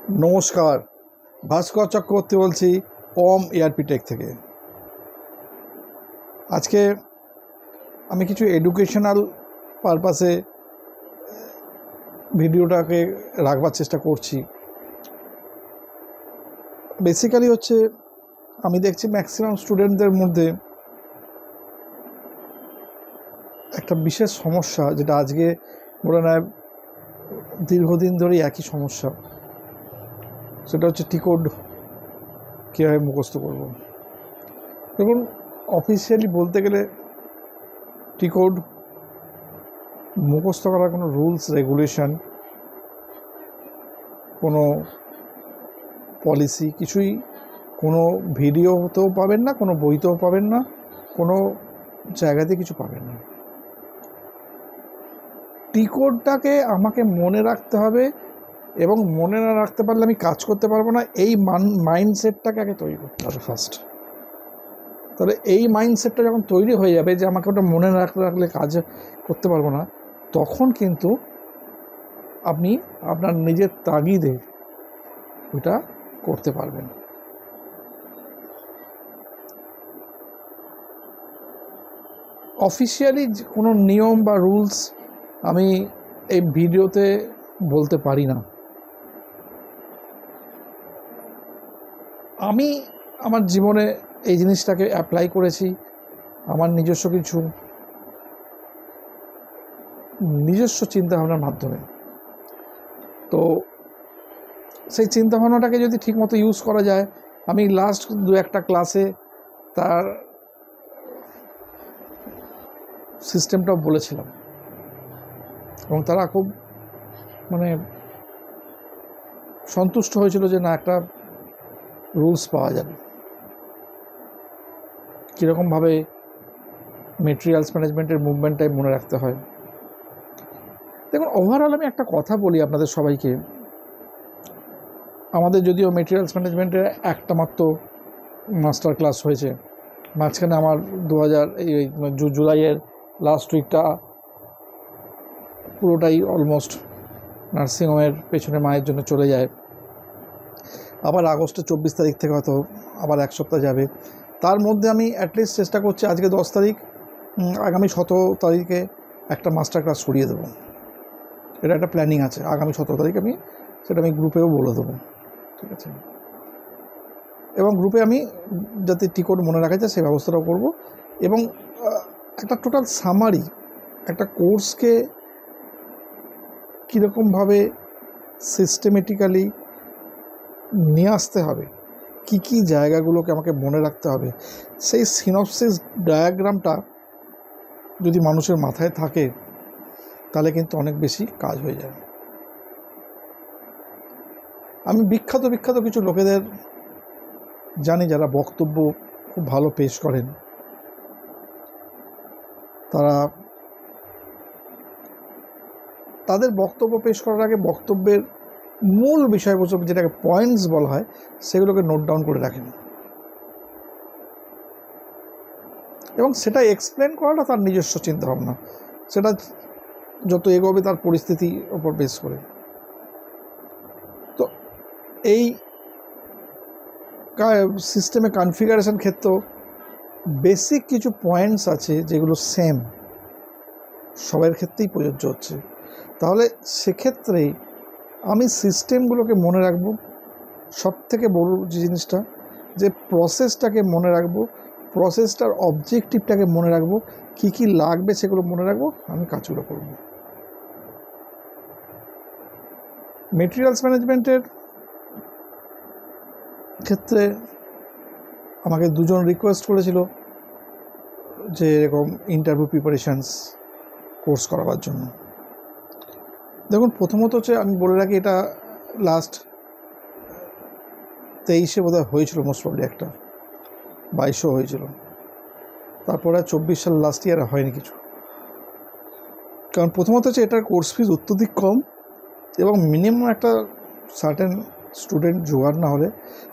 নমস্কার, ভাস্কর চক্রবর্তী বলছি ওম ARP take থেকে। আজকে আমি কিছু এডুকেশনাল পারপাসে ভিডিওটাকে রাখবার চেষ্টা করছি। বেসিক্যালি হচ্ছে আমি দেখছি ম্যাক্সিমাম স্টুডেন্টদের মধ্যে একটা বিশেষ সমস্যা, যেটা আজকে বলে নয় দীর্ঘদিন ধরেই একই সমস্যা, সেটা হচ্ছে টিকোড কীভাবে মুখস্থ করব। দেখুন, অফিসিয়ালি বলতে গেলে টিকোড মুখস্থ করার কোনো রুলস রেগুলেশন, কোনো পলিসি কিছুই কোনো ভিডিওতেও পাবেন না, কোনো বইতেও পাবেন না, কোনো জায়গাতে কিছু পাবেন না। টিকোডটাকে আমাকে মনে রাখতে হবে, এবং মনে না রাখতে পারলে আমি কাজ করতে পারবো না। এই মাইন্ডসেটটাকে আগে তৈরি করতে হবে ফার্স্ট। তাহলে এই মাইন্ডসেটটা যখন তৈরি হয়ে যাবে যে আমাকে ওটা মনে না রাখলে কাজ করতে পারবো না, তখন কিন্তু আপনি আপনার নিজের তাগিদে ওটা করতে পারবেন। অফিসিয়ালি কোনো নিয়ম বা রুলস আমি এই ভিডিওতে বলতে পারি না। আমি আমার জীবনে এই জিনিসটাকে অ্যাপ্লাই করেছি আমার নিজস্ব চিন্তাভাবনার মাধ্যমে। তো সেই চিন্তাভাবনাটাকে যদি ঠিকমতো ইউজ করা যায়, আমি লাস্ট দু একটা ক্লাসে তার সিস্টেমটাও বলেছিলাম, এবং তারা খুব সন্তুষ্ট হয়েছিল যে না, একটা রুলস পাওয়া যাবে কীরকমভাবে মেটেরিয়ালস ম্যানেজমেন্টের মুভমেন্টটাই মনে রাখতে হয়। দেখুন, ওভারঅল আমি একটা কথা বলি আপনাদের সবাইকে। আমাদের যদিও মেটেরিয়ালস ম্যানেজমেন্টের একটা মাত্র মাস্টার ক্লাস হয়েছে, মাঝখানে আমার জুলাইয়ের লাস্ট উইকটা পুরোটাই অলমোস্ট নার্সিংহোমের পেছনে মায়ের জন্য চলে যায়। আবার আগস্টের 24 তারিখ থেকে হয়তো আবার এক সপ্তাহ যাবে। তার মধ্যে আমি অ্যাটলিস্ট চেষ্টা করছি, আজকে 10 তারিখ, আগামী 17 তারিখে একটা মাস্টার ক্লাস সরিয়ে দেবো। এটা একটা প্ল্যানিং আছে। আগামী 17 তারিখ সেটা আমি গ্রুপেও বলে দেবো, ঠিক আছে? এবং গ্রুপে আমি যাতে টিকোড মনে রাখা যায় সেই ব্যবস্থাটাও করব। এবং একটা টোটাল সামারি, একটা কোর্সকে কীরকমভাবে সিস্টেমেটিক্যালি নিয়ে আসতে হবে, কি কি জায়গাগুলোকে আমাকে মনে রাখতে হবে, সেই সিনপসিস ডায়াগ্রামটা যদি মানুষের মাথায় থাকে তাহলে কিন্তু অনেক বেশি কাজ হয়ে যায়। আমি বিখ্যাত কিছু লোকেদের জানি যারা বক্তব্য খুব ভালো পেশ করেন। তাদের বক্তব্য পেশ করার আগে বক্তব্যের মূল বিষয়বস্তু, যেটাকে পয়েন্টস বলা হয়, সেগুলোকে নোট ডাউন করে রাখেন, এবং সেটা এক্সপ্লেন করাটা তার নিজস্ব চিন্তাভাবনা। সেটা যত এগোবে তার পরিস্থিতির ওপর বেস করে। তো এই সিস্টেমে কনফিগারেশন ক্ষেত্রেও বেসিক কিছু পয়েন্টস আছে যেগুলো সেম সবার ক্ষেত্রেই প্রযোজ্য হচ্ছে। তাহলে সেক্ষেত্রে আমি সিস্টেমগুলোকে মনে রাখব। সব থেকে বড় যে জিনিসটা, যে প্রসেসটাকে মনে রাখবো, প্রসেসটার অবজেক্টিভটাকে মনে রাখবো, কি কি লাগবে সেগুলো মনে রাখবো, আমি কাজগুলো করব। মেটেরিয়ালস ম্যানেজমেন্টের ক্ষেত্রে আমাকে দুজন রিকোয়েস্ট করেছিল যে এরকম ইন্টারভিউ প্রিপারেশানস কোর্স করাবার জন্য। দেখুন, প্রথমত হচ্ছে আমি বলে রাখি, এটা লাস্ট 23-এ বোধহয় হয়েছিল, মোস্ট প্রবলি একটা 22-এও হয়েছিল। তারপরে 24 সাল লাস্ট ইয়ারে হয়নি কিছু। কারণ প্রথমত হচ্ছে এটার কোর্স ফিজ অত্যধিক কম, এবং মিনিমাম একটা সার্টেন স্টুডেন্ট জোগাড় না হলে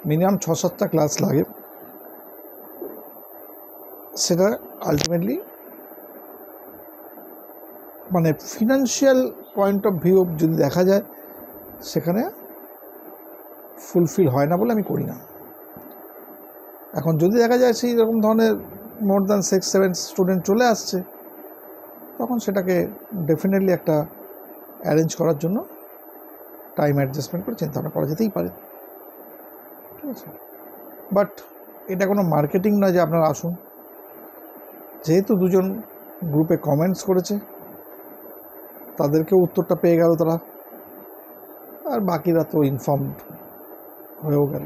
মিনিমাম 6-7টা ক্লাস লাগে। সেটা ultimately financial point of view যদি দেখা যায়, সেখানে ফুলফিল হয় না বলে আমি করি না। এখন যদি দেখা যায় সেই রকম ধরনের মোর দ্যান 6-7 স্টুডেন্ট চলে আসছে, তখন সেটাকে ডেফিনেটলি একটা অ্যারেঞ্জ করার জন্য টাইম অ্যাডজাস্টমেন্ট করে চিন্তাভাবনা করা যেতেই পারে, ঠিক আছে। বাট এটা কোনো মার্কেটিং নয় যে আপনারা আসুন। যেহেতু দুজন গ্রুপে কমেন্টস করেছে, তাদেরকেও উত্তরটা পেয়ে গেল তারা, আর বাকিরা তো ইনফর্মড হয়েও গেল।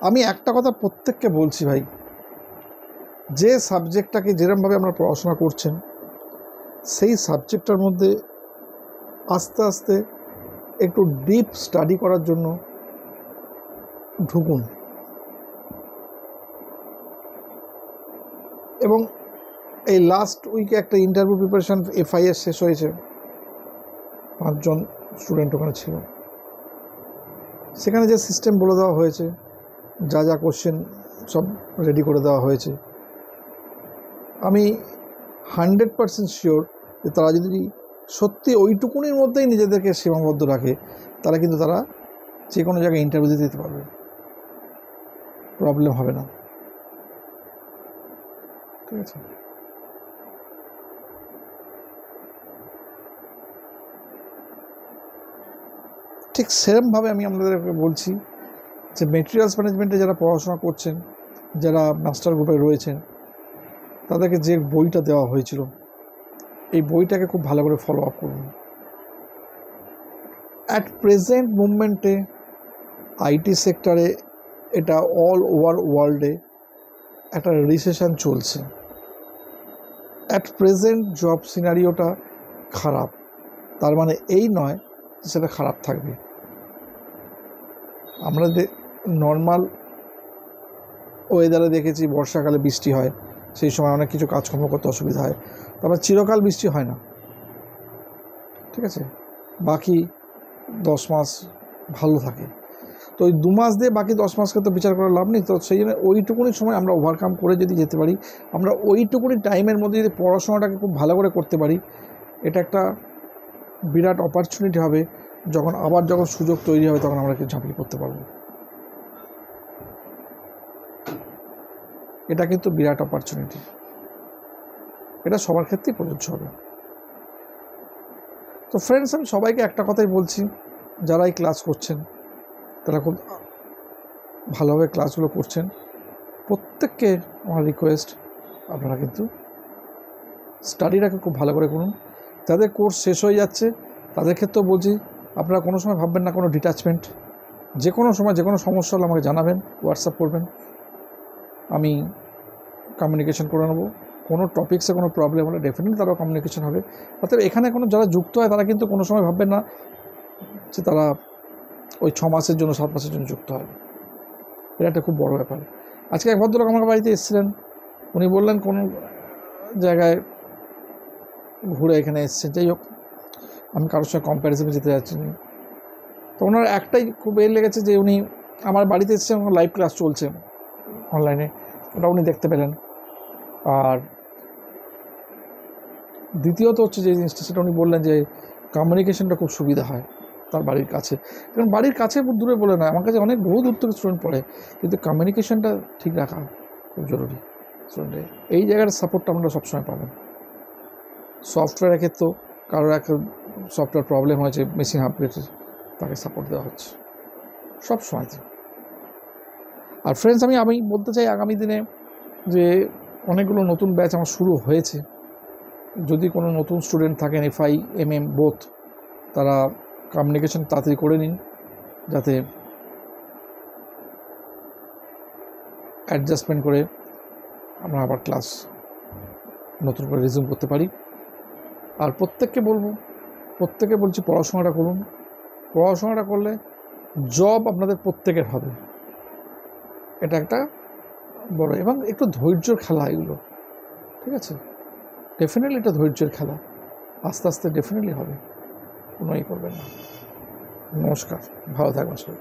আমি একটা কথা প্রত্যেককে বলছি ভাই, যে সাবজেক্টটাকে যেরকমভাবে আপনারা পড়াশোনা করছেন, সেই সাবজেক্টটার মধ্যে আস্তে আস্তে একটু ডিপ স্টাডি করার জন্য ঢুকুন। এবং এই লাস্ট উইকে একটা ইন্টারভিউ প্রিপারেশান FIS শেষ হয়েছে, 5 জন স্টুডেন্ট ওখানে ছিল। সেখানে যে সিস্টেম বলে দেওয়া হয়েছে, যা যা কোশ্চেন সব রেডি করে দেওয়া হয়েছে, আমি 100% শিওর যে তারা যদি সত্যি ওইটুকুনির মধ্যেই নিজেদেরকে সীমাবদ্ধ রাখে, তারা কিন্তু তারা যে কোনো জায়গায় ইন্টারভিউ দিতে পারবে, প্রবলেম হবে না, ঠিক আছে। ঠিক সেরকমভাবে আমি আপনাদেরকে বলছি যে মেটেরিয়ালস ম্যানেজমেন্টে যারা পড়াশোনা করছেন, যারা মাস্টার গ্রুপে রয়েছেন, তাদেরকে যে বইটা দেওয়া হয়েছিল, এই বইটাকে খুব ভালো করে ফলো আপ করুন। অ্যাট প্রেজেন্ট মুভমেন্টে IT সেক্টরে, এটা অল ওভার ওয়ার্ল্ডে একটা রিসেশন চলছে। অ্যাট প্রেজেন্ট জব সিনারিওটা খারাপ, তার মানে এই নয় যে সেটা খারাপ থাকবে। আমরা নর্মাল ওয়েদারে দেখেছি বর্ষাকালে বৃষ্টি হয়, সেই সময় অনেক কিছু কাজকর্ম করতে অসুবিধা হয়, তবে চিরকাল বৃষ্টি হয় না, ঠিক আছে। বাকি 10 মাস ভালো থাকে। তো ওই 2 মাস দিয়ে বাকি 10 মাসকে তো বিচার করার লাভ নেই। তো সেই জন্য ওইটুকুনি সময় আমরা ওভারকাম করে যদি যেতে পারি, আমরা ওইটুকুনি টাইমের মধ্যে যদি পড়াশোনাটাকে খুব ভালো করে করতে পারি, এটা একটা বিরাট অপরচুনিটি হবে। যখন সুযোগ তৈরি হবে, তখন আমরা ঝাঁপিয়ে পড়তে পারবো। এটা কিন্তু বিরাট অপরচুনিটি, এটা সবার ক্ষেত্রেই প্রযোজ্য হবে। তো ফ্রেন্ডস, আমি সবাইকে একটা কথাই বলছি, যারা এই ক্লাস করছেন, তারা খুব ভালোভাবে ক্লাসগুলো করছেন, প্রত্যেককে আমার রিকোয়েস্ট, আপনারা কিন্তু স্টাডিটাকে খুব ভালো করে করুন। যাদের কোর্স শেষ হয়ে যাচ্ছে তাদের ক্ষেত্রেও বলছি, আপনারা কোনো সময় ভাববেন না কোনো ডিট্যাচমেন্ট। যে কোনো সময় যে কোনো সমস্যা হলে আমাকে জানাবেন, হোয়াটসঅ্যাপ করবেন, আমি কমিউনিকেশন করে নেবো। কোনো টপিক্সে কোনো প্রবলেম হলে ডেফিনেটলি তারাও কমিউনিকেশন হবে। অর্থাৎ এখানে কোনো যারা যুক্ত হয়, তারা কিন্তু কোনো সময় ভাববেন না যে তারা ওই 6 মাসের জন্য 7 মাসের জন্য যুক্ত হবে। এটা একটা খুব বড় ব্যাপার। আজকে এক ভদ্রলোক আমার বাড়িতে এসেছিলেন, উনি বললেন কোনো জায়গায় ঘুরে এখানে এসেছেন, যাই হোক, আমি কারোর সঙ্গে কম্প্যারিজনে যেতে যাচ্ছি না। তো ওনার একটাই খুব লেগেছে যে উনি আমার বাড়িতে এসেছেন, লাইভ ক্লাস চলছে অনলাইনে, ওটা উনি দেখতে পেলেন। আর দ্বিতীয়ত হচ্ছে যে জিনিসটা, সেটা উনি বললেন যে কমিউনিকেশনটা খুব সুবিধা হয় তার বাড়ির কাছে। কারণ বাড়ির কাছে দূরে বলে না, আমার কাছে অনেক বহু দূর থেকে স্টুডেন্ট পড়ে, কিন্তু কমিউনিকেশনটা ঠিক রাখা খুব জরুরি স্টুডেন্টের। এই জায়গার সাপোর্টটা আমরা সবসময় পাবেন। সফটওয়্যারের ক্ষেত্রেও কারোর একটা সফটওয়্যার প্রবলেম হয়েছে, মেশিন আপডেটের, তাকে সাপোর্ট দেওয়া হচ্ছে সব সময়তে। আর ফ্রেন্ডস, আমি বলতে চাই আগামী দিনে যে অনেকগুলো নতুন ব্যাচ আমার শুরু হয়েছে। যদি কোনো নতুন স্টুডেন্ট থাকেন, FI MM বোথ, তারা কমিউনিকেশন তাড়াতাড়ি করে নিন, যাতে অ্যাডজাস্টমেন্ট করে আমরা আবার ক্লাস নতুন করে রিজিউম করতে পারি। আর প্রত্যেককে বলছি পড়াশোনাটা করুন। পড়াশোনাটা করলে জব আপনাদের প্রত্যেকের হবে, এটা একটা বড়, এবং একটু ধৈর্যর খেলা এগুলো, ঠিক আছে। ডেফিনেটলি এটা ধৈর্যের খেলা, আস্তে আস্তে ডেফিনেটলি হবে, কোনো করবেন না। নমস্কার, ভালো থাকবেন সবাই।